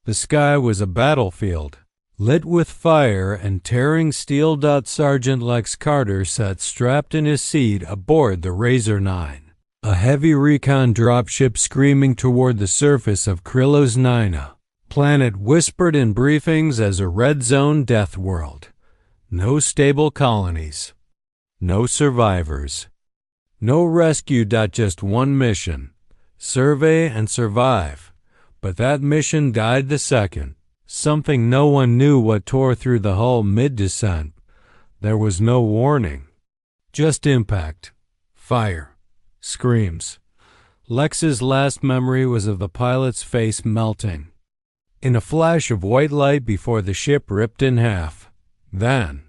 The sky was a battlefield, lit with fire and tearing steel. Sergeant Lex Carter sat strapped in his seat aboard the Razor 9, a heavy recon dropship screaming toward the surface of Krylos 9, planet whispered in briefings as a red zone death world. No stable colonies. No survivors. No rescue. Just one mission. Survey and survive. But that mission died the second. Something no one knew what tore through the hull mid-descent. There was no warning. Just impact. Fire. Screams. Lex's last memory was of the pilot's face melting in a flash of white light before the ship ripped in half. Then,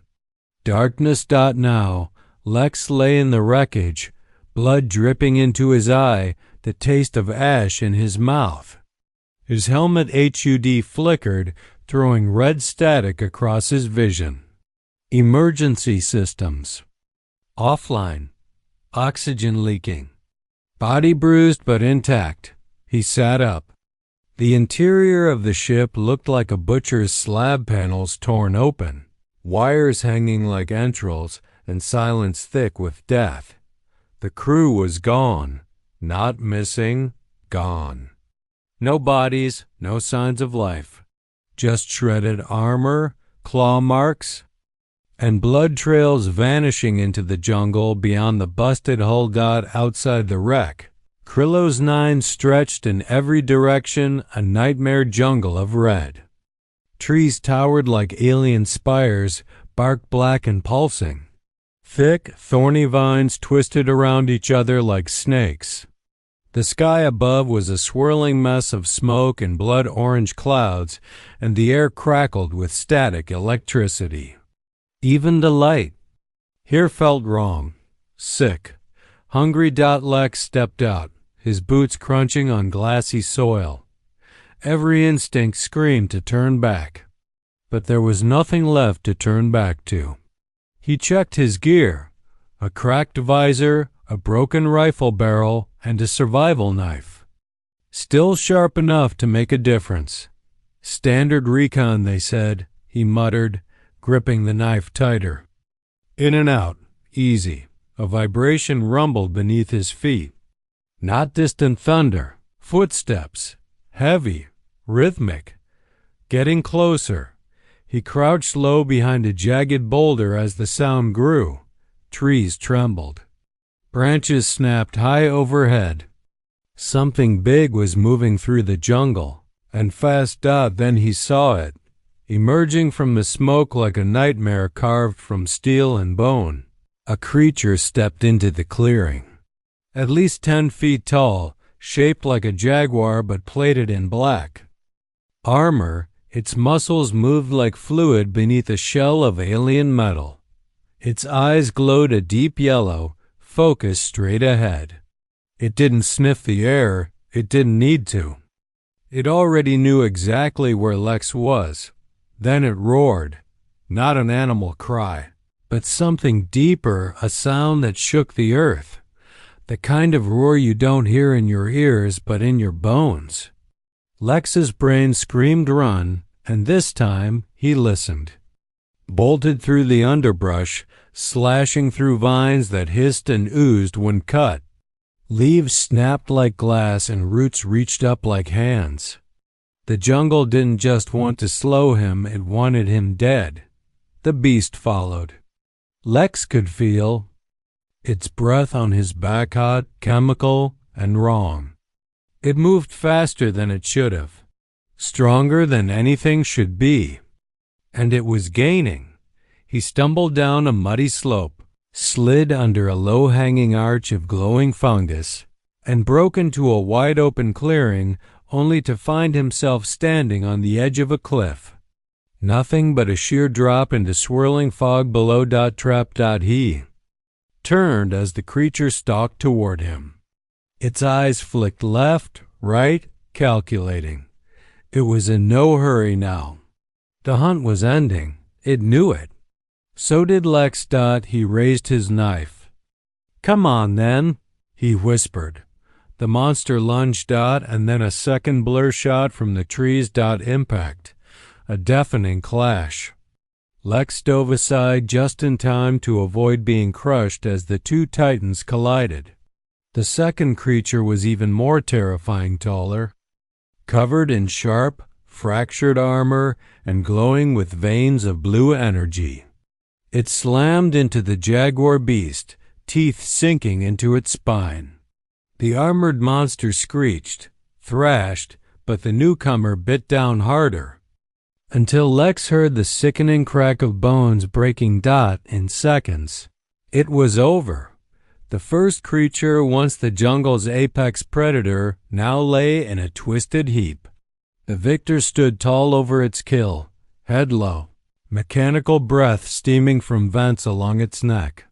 darkness. Now, Lex lay in the wreckage, blood dripping into his eye, the taste of ash in his mouth. His helmet HUD flickered, throwing red static across his vision. Emergency systems. Offline. Oxygen leaking. Body bruised but intact. He sat up. The interior of the ship looked like a butcher's slab panels torn open, wires hanging like entrails, and silence thick with death. The crew was gone. Not missing. Gone. No bodies, no signs of life. Just shredded armor, claw marks, and blood trails vanishing into the jungle beyond the busted hull. Outside the wreck, Krylos 9 stretched in every direction, a nightmare jungle of red. Trees towered like alien spires, bark black and pulsing. Thick, thorny vines twisted around each other like snakes. The sky above was a swirling mess of smoke and blood-orange clouds, and the air crackled with static electricity. Even the light here felt wrong, sick, hungry. Lex stepped out, his boots crunching on glassy soil. Every instinct screamed to turn back, but there was nothing left to turn back to. He checked his gear, a cracked visor, a broken rifle barrel, and a survival knife. Still sharp enough to make a difference. Standard recon, they said, he muttered, gripping the knife tighter. In and out, easy. A vibration rumbled beneath his feet. Not distant thunder, footsteps, heavy, rhythmic. Getting closer. He crouched low behind a jagged boulder as the sound grew. Trees trembled. Branches snapped high overhead. Something big was moving through the jungle, and fast. Then he saw it, emerging from the smoke like a nightmare carved from steel and bone. A creature stepped into the clearing. At least 10 feet tall, shaped like a jaguar but plated in black. Armor, its muscles moved like fluid beneath a shell of alien metal. Its eyes glowed a deep yellow, focused straight ahead. It didn't sniff the air, it didn't need to. It already knew exactly where Lex was. Then it roared, not an animal cry, but something deeper, a sound that shook the earth. The kind of roar you don't hear in your ears but in your bones. Lex's brain screamed run, and this time he listened. Bolted through the underbrush, slashing through vines that hissed and oozed when cut. Leaves snapped like glass and roots reached up like hands. The jungle didn't just want to slow him, it wanted him dead. The beast followed. Lex could feel its breath on his back, hot, chemical, and wrong. It moved faster than it should have, stronger than anything should be. And it was gaining. He stumbled down a muddy slope, slid under a low-hanging arch of glowing fungus, and broke into a wide-open clearing, only to find himself standing on the edge of a cliff. Nothing but a sheer drop into swirling fog below. Trapped. He turned as the creature stalked toward him. Its eyes flicked left, right, calculating. It was in no hurry now. The hunt was ending. It knew it. So did Lex. He raised his knife. "Come on, then," he whispered. The monster lunged. And then a second blur shot from the trees. Impact. A deafening clash. Lex dove aside just in time to avoid being crushed as the two titans collided. The second creature was even more terrifying, taller, covered in sharp, fractured armor and glowing with veins of blue energy. It slammed into the jaguar beast, teeth sinking into its spine. The armored monster screeched, thrashed, but the newcomer bit down harder, until Lex heard the sickening crack of bones breaking. In seconds, it was over. The first creature, once the jungle's apex predator, now lay in a twisted heap. The victor stood tall over its kill, head low, mechanical breath steaming from vents along its neck.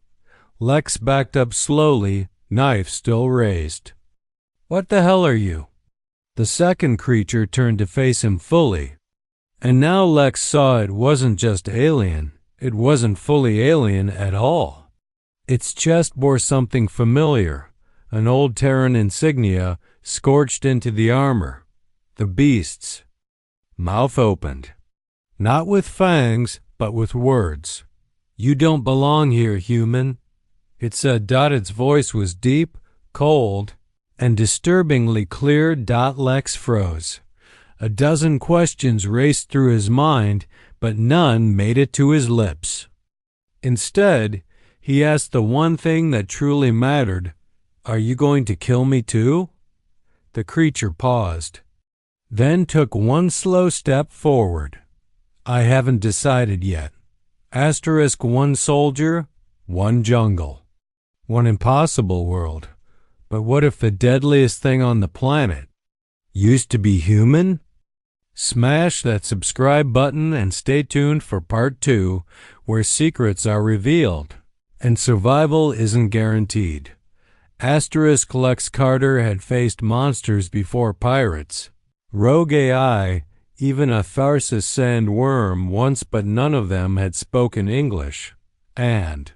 Lex backed up slowly, knife still raised. "What the hell are you?" The second creature turned to face him fully. And now Lex saw it wasn't just alien, it wasn't fully alien at all. Its chest bore something familiar, an old Terran insignia scorched into the armor. The beast's mouth opened, not with fangs, but with words. "You don't belong here, human," it said. Its voice was deep, cold, and disturbingly clear. Lex froze. A dozen questions raced through his mind, but none made it to his lips. Instead, he asked the one thing that truly mattered. "Are you going to kill me too?" The creature paused, then took one slow step forward. "I haven't decided yet. One soldier, one jungle, one impossible world. But what if the deadliest thing on the planet used to be human?" Smash that subscribe button and stay tuned for part 2, where secrets are revealed and survival isn't guaranteed. Lex Carter had faced monsters before pirates, rogue AI, even a Tharsis sandworm once, but none of them had spoken English. And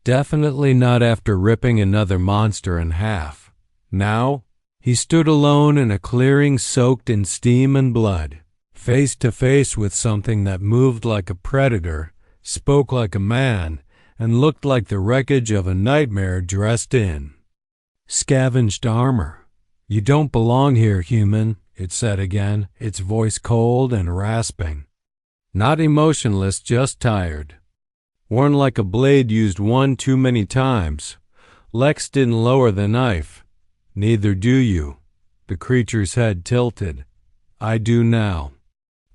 definitely not after ripping another monster in half. Now, he stood alone in a clearing soaked in steam and blood, face to face with something that moved like a predator, spoke like a man, and looked like the wreckage of a nightmare dressed in scavenged armor. "You don't belong here, human," it said again, its voice cold and rasping. Not emotionless, just tired. Worn like a blade used one too many times. Lex didn't lower the knife. "Neither do you." The creature's head tilted. "I do now."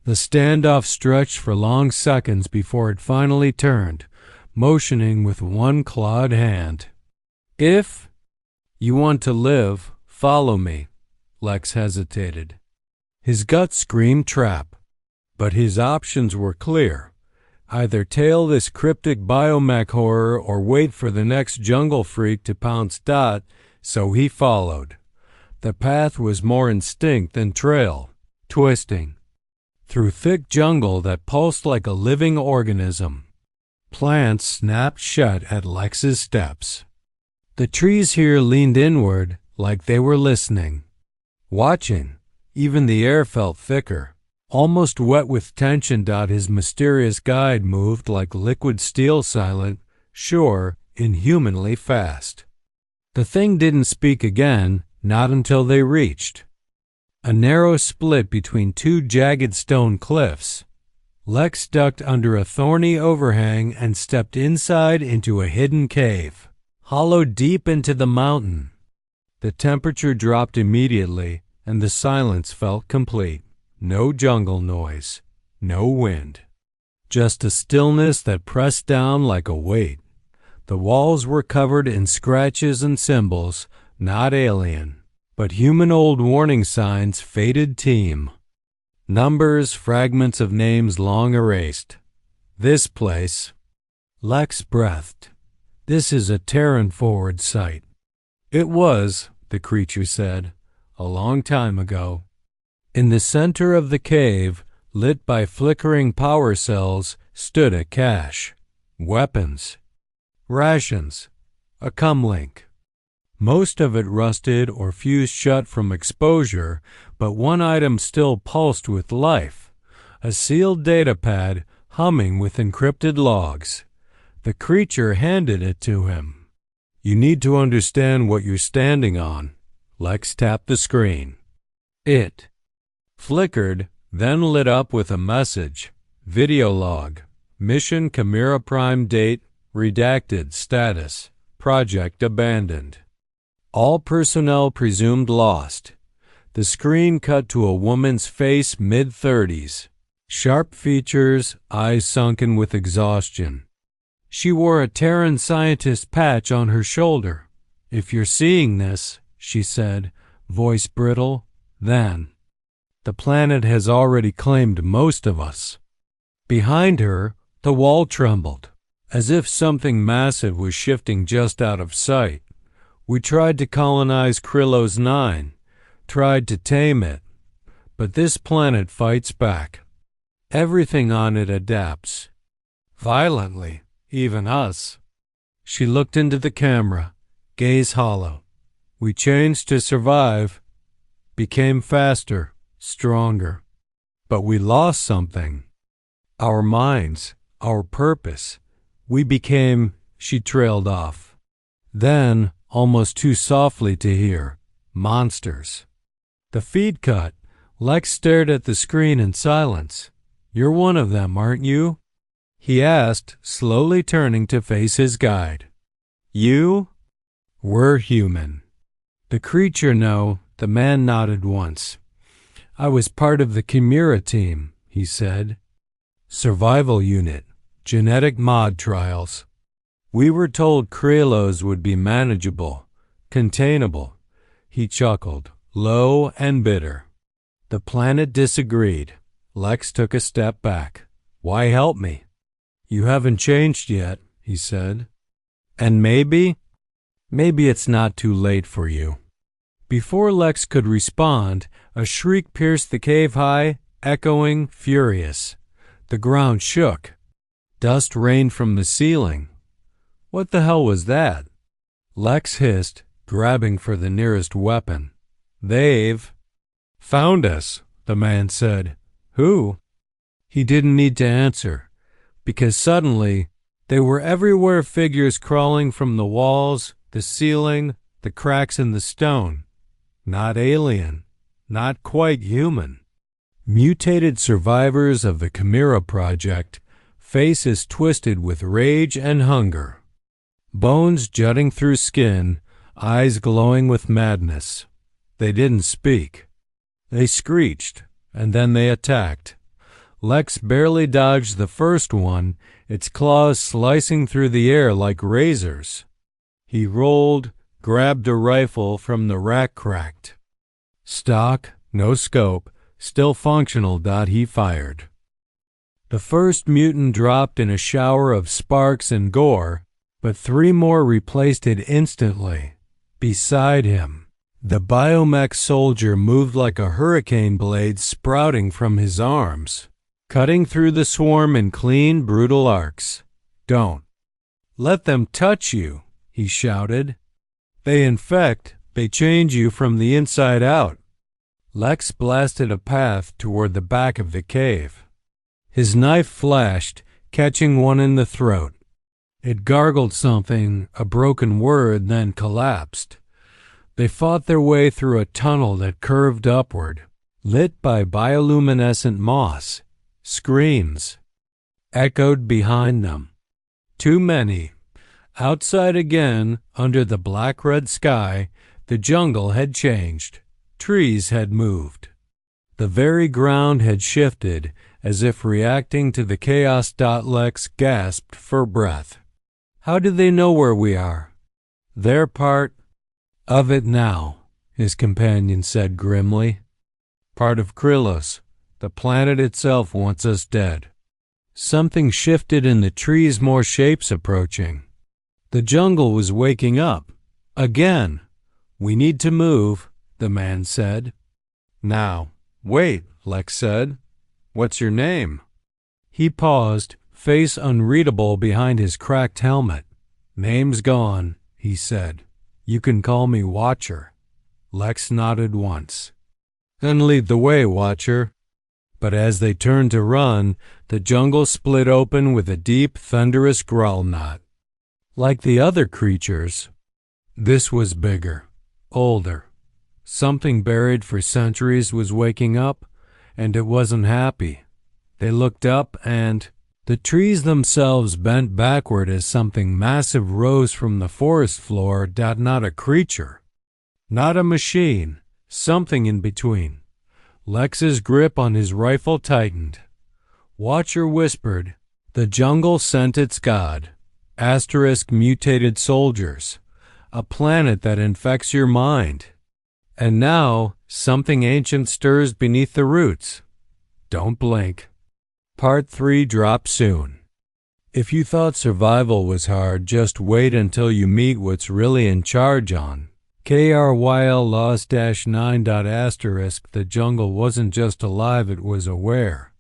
The standoff stretched for long seconds before it finally turned, motioning with one clawed hand. "If you want to live, follow me." Lex hesitated. His gut screamed trap, but his options were clear. Either tail this cryptic biomech horror or wait for the next jungle freak to pounce. So he followed. The path was more instinct than trail, twisting through thick jungle that pulsed like a living organism. Plants snapped shut at Lex's steps. The trees here leaned inward like they were listening, watching. Even the air felt thicker, almost wet with tension. His mysterious guide moved like liquid steel, silent, sure, inhumanly fast. The thing didn't speak again, not until they reached a narrow split between two jagged stone cliffs. Lex ducked under a thorny overhang and stepped inside into a hidden cave, hollowed deep into the mountain. The temperature dropped immediately, and the silence felt complete. No jungle noise, no wind, just a stillness that pressed down like a weight. The walls were covered in scratches and symbols, not alien, but human. Old warning signs, faded team, numbers, fragments of names long erased. "This place," Lex breathed. "This is a Terran forward site." "It was," the creature said, "a long time ago." In the center of the cave, lit by flickering power cells, stood a cache. Weapons, rations, a comlink. Most of it rusted or fused shut from exposure, but one item still pulsed with life, a sealed datapad humming with encrypted logs. The creature handed it to him. "You need to understand what you're standing on." Lex tapped the screen. It flickered, then lit up with a message. Video log. Mission Chimera Prime date, redacted status. Project abandoned. All personnel presumed lost. The screen cut to a woman's face, mid-30s. Sharp features, eyes sunken with exhaustion. She wore a Terran scientist patch on her shoulder. "If you're seeing this," she said, voice brittle, "then the planet has already claimed most of us." Behind her, the wall trembled, as if something massive was shifting just out of sight. "We tried to colonize Krylos 9, tried to tame it, but this planet fights back. Everything on it adapts. Violently, even us." She looked into the camera, gaze hollow. "We changed to survive, became faster, stronger. But we lost something. Our minds, our purpose. We became," she trailed off. Then, almost too softly to hear, "monsters." The feed cut. Lex stared at the screen in silence. "You're one of them, aren't you?" he asked, slowly turning to face his guide. "You?" "We're human." "The creature, no." The man nodded once. "I was part of the Chimera team," he said. "Survival unit, genetic mod trials. We were told Krylos would be manageable, containable." He chuckled, low and bitter. The planet disagreed. Lex took a step back. "Why help me?" "You haven't changed yet," he said. "And maybe it's not too late for you." Before Lex could respond, a shriek pierced the cave high, echoing, furious. The ground shook. Dust rained from the ceiling. What the hell was that? Lex hissed, grabbing for the nearest weapon. "They've found us," the man said. "Who?" He didn't need to answer, because suddenly they were everywhere, figures crawling from the walls, the ceiling, the cracks in the stone. Not alien, not quite human. Mutated survivors of the Chimera Project, faces twisted with rage and hunger. Bones jutting through skin, eyes glowing with madness. They didn't speak. They screeched, and then they attacked. Lex barely dodged the first one, its claws slicing through the air like razors. He rolled, grabbed a rifle from the rack cracked. Stock, no scope, still functional. He fired. The first mutant dropped in a shower of sparks and gore, but three more replaced it instantly. Beside him, the biomech soldier moved like a hurricane blade sprouting from his arms, cutting through the swarm in clean, brutal arcs. "Don't let them touch you," he shouted. "They infect, they change you from the inside out." Lex blasted a path toward the back of the cave. His knife flashed, catching one in the throat. It gargled something, a broken word, then collapsed. They fought their way through a tunnel that curved upward, lit by bioluminescent moss. Screams echoed behind them. Too many. Outside again, under the black-red sky, the jungle had changed. Trees had moved. The very ground had shifted, as if reacting to the chaos. Lex gasped for breath. "How do they know where we are?" "They're part of it now," his companion said grimly. "Part of Krylos. The planet itself wants us dead." Something shifted in the trees, more shapes approaching. The jungle was waking up. Again. "We need to move," the man said. "Now, wait," Lex said. "What's your name?" He paused, face unreadable behind his cracked helmet. "Name's gone," he said. You can call me Watcher." Lex nodded once. "Then lead the way, Watcher." But as they turned to run, the jungle split open with a deep, thunderous growl knot. Like the other creatures, this was bigger, older. Something buried for centuries was waking up, and it wasn't happy. They looked up, and the trees themselves bent backward as something massive rose from the forest floor. Not a creature, not a machine, something in between. Lex's grip on his rifle tightened. Watcher whispered, "The jungle sent its god. Asterisk mutated soldiers. A planet that infects your mind. And now, something ancient stirs beneath the roots. Don't blink." Part 3 drops soon. If you thought survival was hard, just wait until you meet what's really in charge on KRYL Lost-9. The jungle wasn't just alive, it was aware.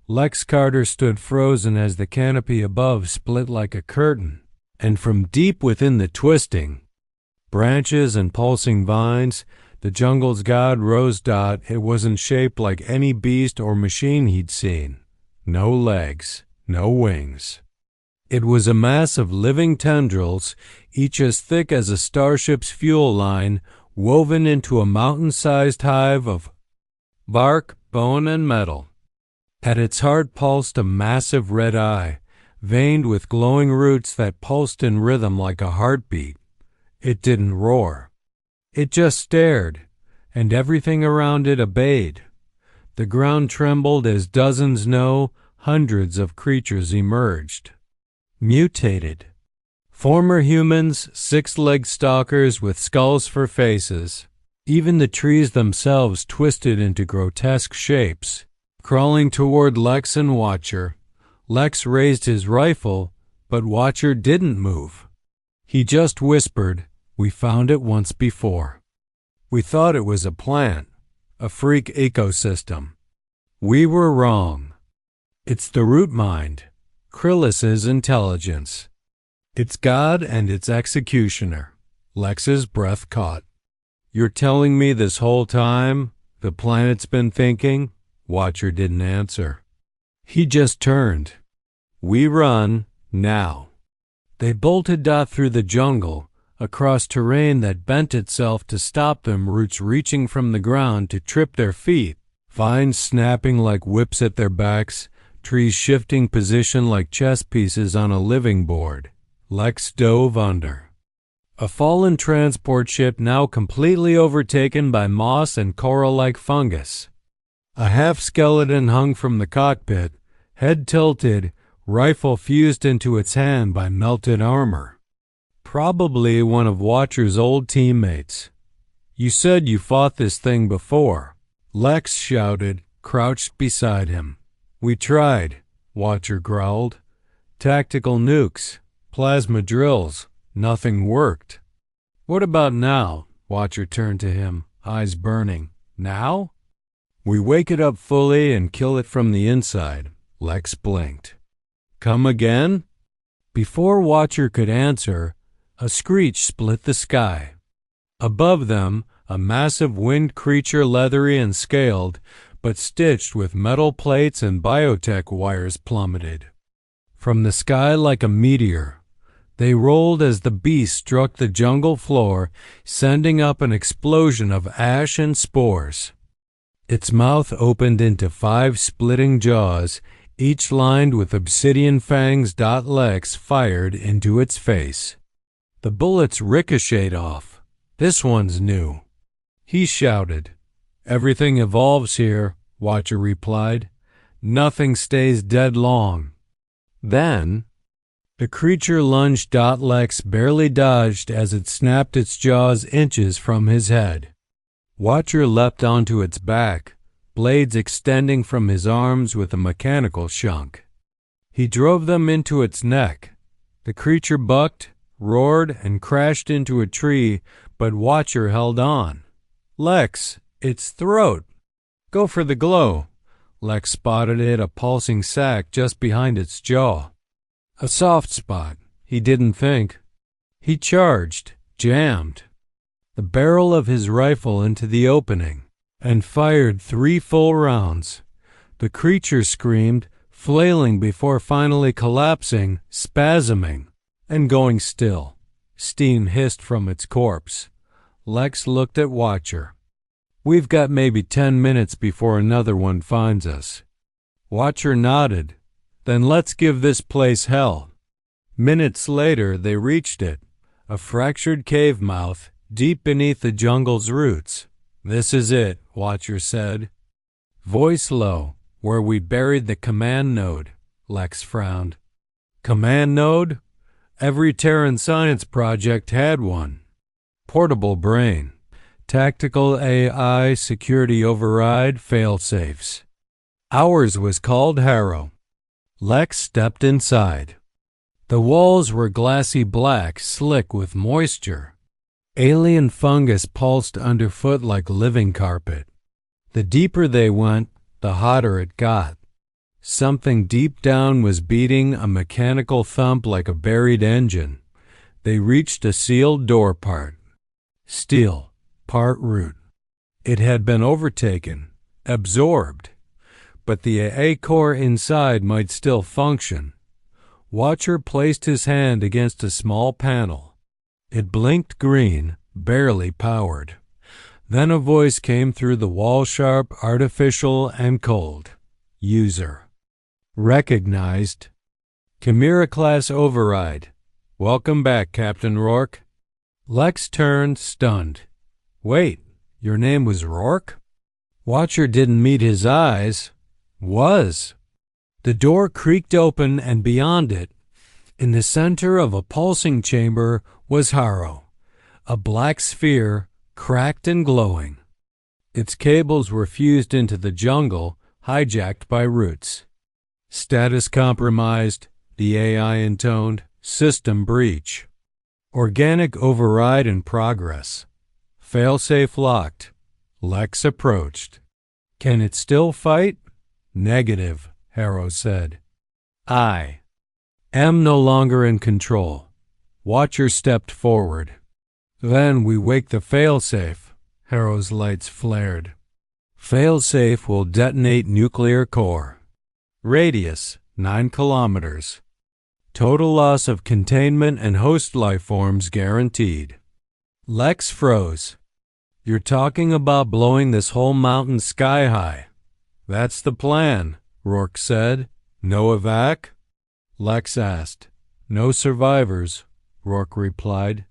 Lex Carter stood frozen as the canopy above split like a curtain, and from deep within the twisting branches and pulsing vines, the jungle's god rose. It wasn't shaped like any beast or machine he'd seen. No legs, no wings. It was a mass of living tendrils, each as thick as a starship's fuel line, woven into a mountain-sized hive of bark, bone, and metal. At its heart pulsed a massive red eye, veined with glowing roots that pulsed in rhythm like a heartbeat. It didn't roar. It just stared, and everything around it obeyed. The ground trembled as dozens, no, hundreds of creatures emerged. Mutated. Former humans, six-legged stalkers with skulls for faces. Even the trees themselves twisted into grotesque shapes. Crawling toward Lex and Watcher. Lex raised his rifle, but Watcher didn't move. He just whispered, "We found it once before. We thought it was a plant, a freak ecosystem. We were wrong. It's the root mind, Krillis's intelligence. It's God and its executioner." Lex's breath caught. "You're telling me this whole time the planet's been thinking?" Watcher didn't answer. He just turned. "We run, now." They bolted through the jungle, across terrain that bent itself to stop them, roots reaching from the ground to trip their feet, vines snapping like whips at their backs, trees shifting position like chess pieces on a living board. Lex dove under. A fallen transport ship now completely overtaken by moss and coral-like fungus. A half-skeleton hung from the cockpit, head tilted, rifle fused into its hand by melted armor. Probably one of Watcher's old teammates. "You said you fought this thing before," Lex shouted, crouched beside him. "We tried," Watcher growled. "Tactical nukes, plasma drills, nothing worked." "What about now?" Watcher turned to him, eyes burning. "Now?" "We wake it up fully and kill it from the inside." Lex blinked. "Come again?" Before Watcher could answer, a screech split the sky. Above them, a massive winged creature, leathery and scaled, but stitched with metal plates and biotech wires, plummeted. From the sky like a meteor, they rolled as the beast struck the jungle floor, sending up an explosion of ash and spores. Its mouth opened into 5 splitting jaws, each lined with obsidian fangs. Lex fired into its face. The bullets ricocheted off. "This one's new," he shouted. "Everything evolves here," Watcher replied. "Nothing stays dead long." Then the creature lunged. Lex barely dodged as it snapped its jaws inches from his head. Watcher leapt onto its back, blades extending from his arms with a mechanical shunk. He drove them into its neck. The creature bucked, roared, and crashed into a tree, but Watcher held on. "Lex, its throat. Go for the glow." Lex spotted it, a pulsing sac just behind its jaw. A soft spot, he didn't think. He charged, jammed the barrel of his rifle into the opening and fired 3 full rounds. The creature screamed, flailing before finally collapsing, spasming, and going still. Steam hissed from its corpse. Lex looked at Watcher. "We've got maybe 10 minutes before another one finds us." Watcher nodded. "Then let's give this place hell." Minutes later, they reached it, a fractured cave mouth deep beneath the jungle's roots. "This is it," Watcher said. Voice low. "Where we buried the command node." Lex frowned. "Command node? Every Terran science project had one. Portable brain, tactical AI, security override, fail-safes. Ours was called Harrow." Lex stepped inside. The walls were glassy black, slick with moisture. Alien fungus pulsed underfoot like living carpet. The deeper they went, the hotter it got. Something deep down was beating a mechanical thump like a buried engine. They reached a sealed door part. Steel, part root. It had been overtaken, absorbed, but the A core inside might still function. Watcher placed his hand against a small panel. It blinked green, barely powered. Then a voice came through the wall-sharp, artificial, and cold. "User. Recognized. Chimera-class override. Welcome back, Captain Rourke." Lex turned, stunned. "Wait, your name was Rourke?" Watcher didn't meet his eyes. Was. The door creaked open, and beyond it, in the center of a pulsing chamber, was Harrow, a black sphere, cracked and glowing. Its cables were fused into the jungle, hijacked by roots. "Status compromised," the AI intoned. "System breach. Organic override in progress. Failsafe locked." Lex approached. "Can it still fight?" "Negative," Harrow said. "I am no longer in control." Watcher stepped forward. "Then we wake the failsafe." Harrow's lights flared. "Failsafe will detonate nuclear core. Radius, 9 kilometers. Total loss of containment and host life forms guaranteed." Lex froze. "You're talking about blowing this whole mountain sky high?" "That's the plan," Rourke said. "No evac?" Lex asked. "No survivors," Rourke replied.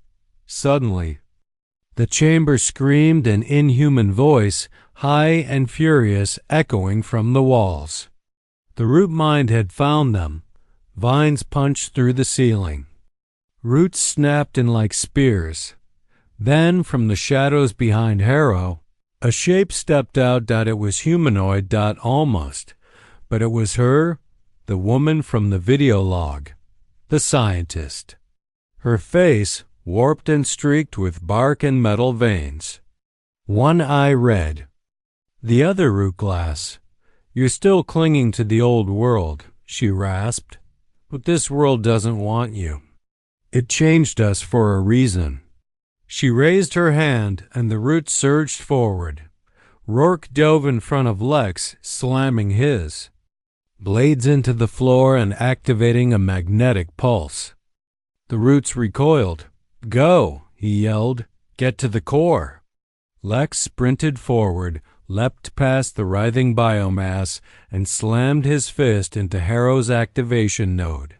Suddenly, the chamber screamed, an inhuman voice, high and furious, echoing from the walls. The root mind had found them. Vines punched through the ceiling. Roots snapped in like spears. Then, from the shadows behind Harrow, a shape stepped out. It was humanoid. Almost. But it was her, the woman from the video log, the scientist. Her face, warped and streaked with bark and metal veins. One eye red. The other root glass. "You're still clinging to the old world," she rasped. "But this world doesn't want you. It changed us for a reason." She raised her hand, and the root surged forward. Rourke dove in front of Lex, slamming his. Blades into the floor and activating a magnetic pulse. The roots recoiled. "Go," he yelled. "Get to the core." Lex sprinted forward, leapt past the writhing biomass, and slammed his fist into Harrow's activation node.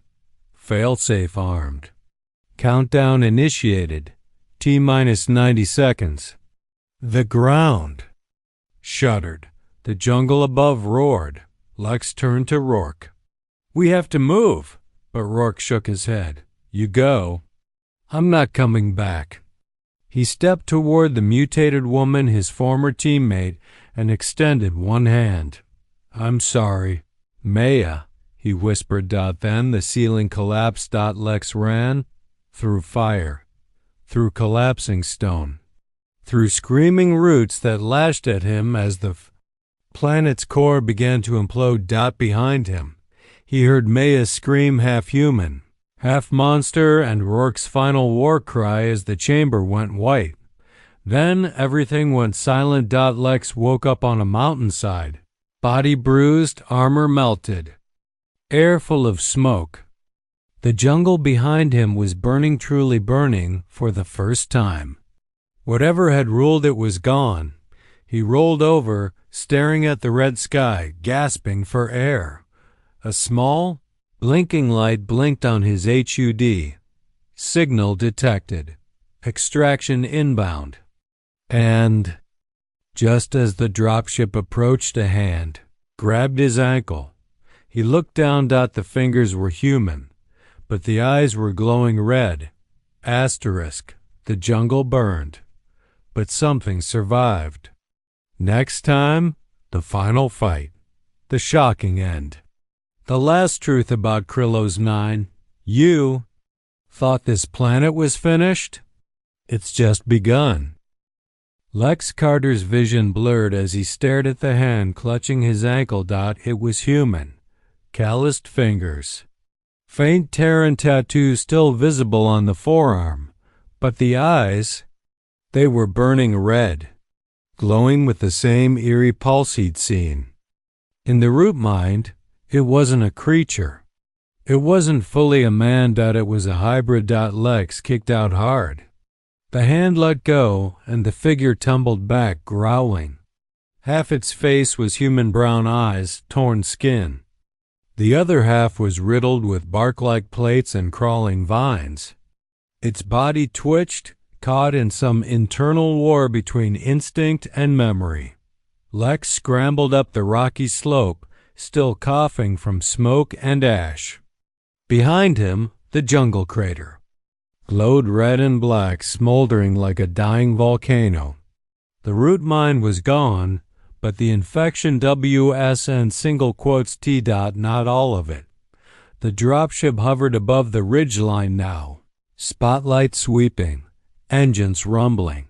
Failsafe armed. Countdown initiated. T-minus 90 seconds. The ground shuddered. The jungle above roared. Lex turned to Rourke. "We have to move," but Rourke shook his head. "You go." "I'm not coming back." He stepped toward the mutated woman, his former teammate, and extended one hand. "I'm sorry." "Maya," he whispered. Then the ceiling collapsed. Lex ran through fire, through collapsing stone, through screaming roots that lashed at him as the planet's core began to implode. Behind him, he heard Maya scream, half human, half monster and Rourke's final war cry as the chamber went white. Then everything went silent. Lex woke up on a mountainside, body bruised, armor melted, air full of smoke. The jungle behind him was burning, truly burning, for the first time. Whatever had ruled it was gone. He rolled over, staring at the red sky, gasping for air. A small, blinking light blinked on his HUD. Signal detected. Extraction inbound. And, just as the dropship approached, a hand grabbed his ankle. He looked down. The fingers were human, but the eyes were glowing red. Asterisk. The jungle burned, but something survived. Next time, the final fight. The shocking end. The last truth about Krillos 9. You thought this planet was finished? It's just begun. Lex Carter's vision blurred as he stared at the hand clutching his ankle. It was human. Calloused fingers. Faint Terran tattoo still visible on the forearm. But the eyes, they were burning red, glowing with the same eerie pulse he'd seen. In the root mind, it wasn't a creature. It wasn't fully a man. It was a hybrid. Lex kicked out hard. The hand let go, and the figure tumbled back, growling. Half its face was human brown eyes, torn skin. The other half was riddled with bark-like plates and crawling vines. Its body twitched, caught in some internal war between instinct and memory. Lex scrambled up the rocky slope, still coughing from smoke and ash. Behind him, the jungle crater glowed red and black, smoldering like a dying volcano. The root mine was gone, but the infection WSN single quotes T. Not all of it. The dropship hovered above the ridgeline now, spotlight sweeping, engines rumbling.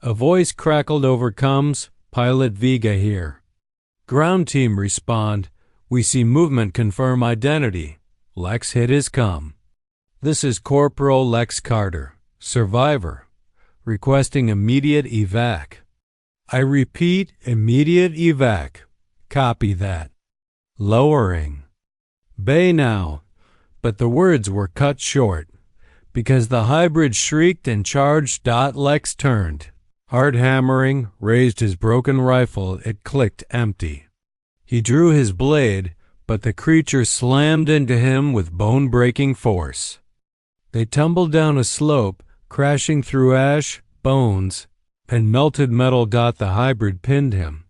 A voice crackled over comms, Pilot Vega here. Ground team respond, we see movement, confirm identity. Lex hit his comm. This is Corporal Lex Carter, survivor, requesting immediate evac. I repeat, immediate evac. Copy that. Lowering. Bay now. But the words were cut short, because the hybrid shrieked and charged. Lex turned. Hard hammering, raised his broken rifle. It clicked empty. He drew his blade, but the creature slammed into him with bone-breaking force. They tumbled down a slope, crashing through ash, bones, and melted metal. The hybrid pinned him,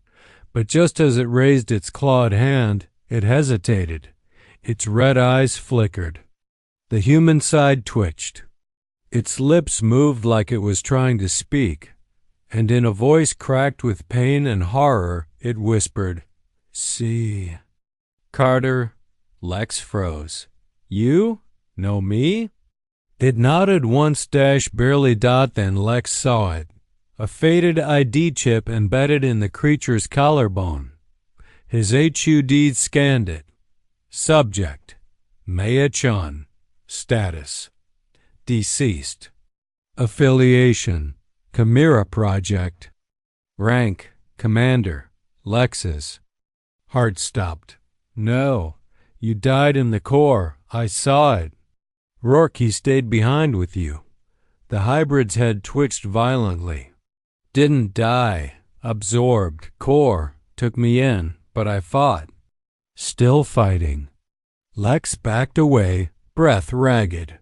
but just as it raised its clawed hand, it hesitated. Its red eyes flickered. The human side twitched. Its lips moved like it was trying to speak, and in a voice cracked with pain and horror, it whispered, "See." Carter. Lex froze. You? Know me? It nodded once, barely. Then Lex saw it. A faded ID chip embedded in the creature's collarbone. His HUD scanned it. Subject: Maya Chun. Status: deceased. Affiliation: Chimera Project. Rank: Commander. Lex's. Heart stopped. No, you died in the core. I saw it. Rourke, he stayed behind with you. The hybrid's head twitched violently. Didn't die. Absorbed. Core. Took me in, but I fought. Still fighting. Lex backed away, breath ragged.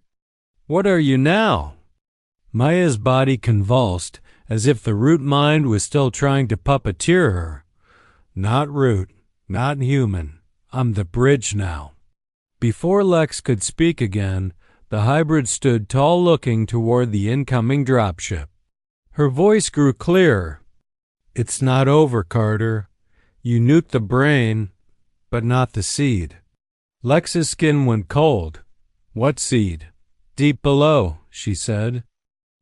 What are you now? Maya's body convulsed, as if the root mind was still trying to puppeteer her. Not root. Not human. I'm the bridge now. Before Lex could speak again, the hybrid stood tall, looking toward the incoming dropship. Her voice grew clearer. It's not over, Carter. You nuked the brain, but not the seed. Lex's skin went cold. What seed? Deep below, she said.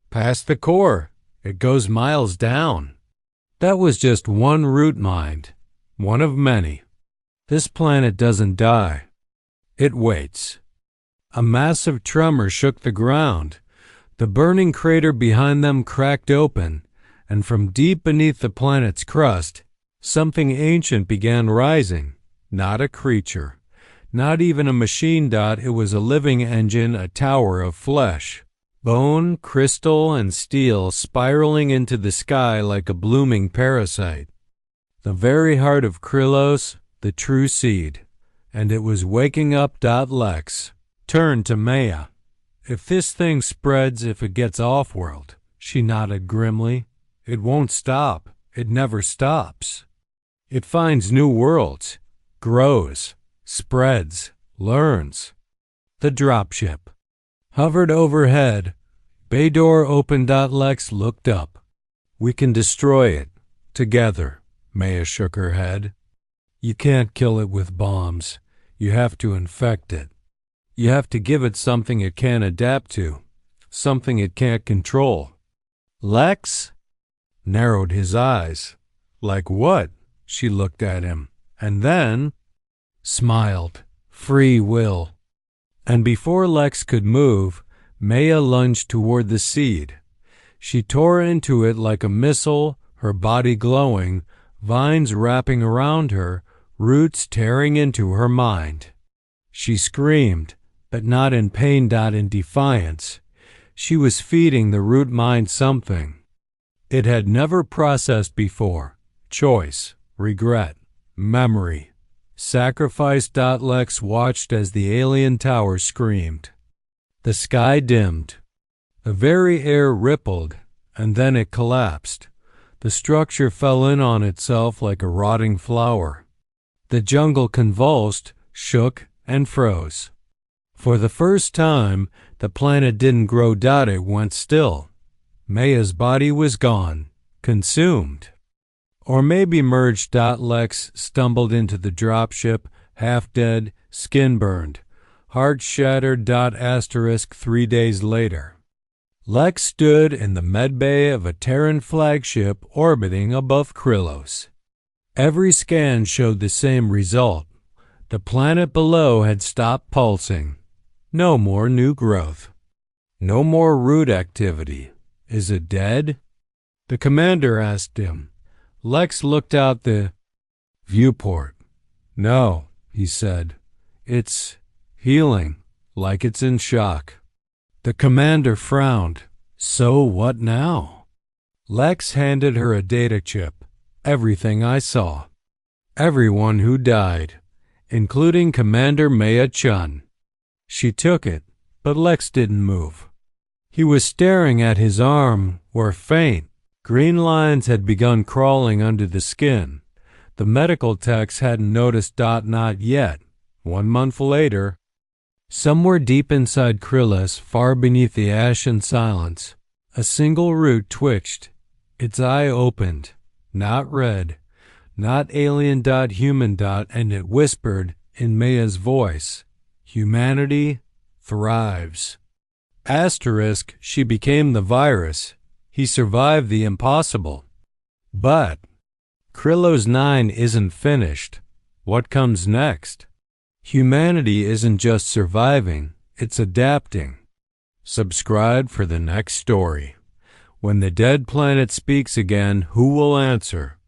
Past the core. It goes miles down. That was just one root mind. One of many. This planet doesn't die. It waits. A massive tremor shook the ground. The burning crater behind them cracked open, and from deep beneath the planet's crust, something ancient began rising. Not a creature, not even a machine. It was a living engine, a tower of flesh. Bone, crystal, and steel spiraling into the sky like a blooming parasite. The very heart of Krylos, the true seed. And it was waking up. Lex turned to Maya. If this thing spreads, if it gets off-world, she nodded grimly, it won't stop. It never stops. It finds new worlds, grows, spreads, learns. The dropship hovered overhead. Bay door opened. Lex looked up. We can destroy it. Together. Maya shook her head. You can't kill it with bombs. You have to infect it. You have to give it something it can't adapt to. Something it can't control. Lex narrowed his eyes. Like what? She looked at him. And then smiled. Free will. And before Lex could move, Maya lunged toward the seed. She tore into it like a missile, her body glowing, vines wrapping around her, roots tearing into her mind. She screamed, but not in pain. In defiance. She was feeding the root mind something it had never processed before. Choice, regret, memory, sacrifice. Lex watched as the alien tower screamed. The sky dimmed. The very air rippled, and then it collapsed. The structure fell in on itself like a rotting flower. The jungle convulsed, shook, and froze. For the first time, the planet didn't grow. It went still. Maya's body was gone, consumed. Or maybe merged. Lex stumbled into the dropship, half dead, skin burned, heart shattered. 3 days later. Lex stood in the medbay of a Terran flagship orbiting above Krylos. Every scan showed the same result. The planet below had stopped pulsing. No more new growth. No more root activity. Is it dead? The commander asked him. Lex looked out the viewport. No, he said. It's healing, like it's in shock. The commander frowned. So what now? Lex handed her a data chip. Everything I saw. Everyone who died, including Commander Maya Chun. She took it, but Lex didn't move. He was staring at his arm, where faint, green lines had begun crawling under the skin. The medical techs hadn't noticed. Not yet. 1 month later, somewhere deep inside Krylos, far beneath the ashen silence, a single root twitched. Its eye opened. Not red, not alien. Human. And it whispered in Maya's voice, humanity thrives. Asterisk, she became the virus. He survived the impossible. But Krylos 9 isn't finished. What comes next? Humanity isn't just surviving, it's adapting. Subscribe for the next story. When the dead planet speaks again, who will answer?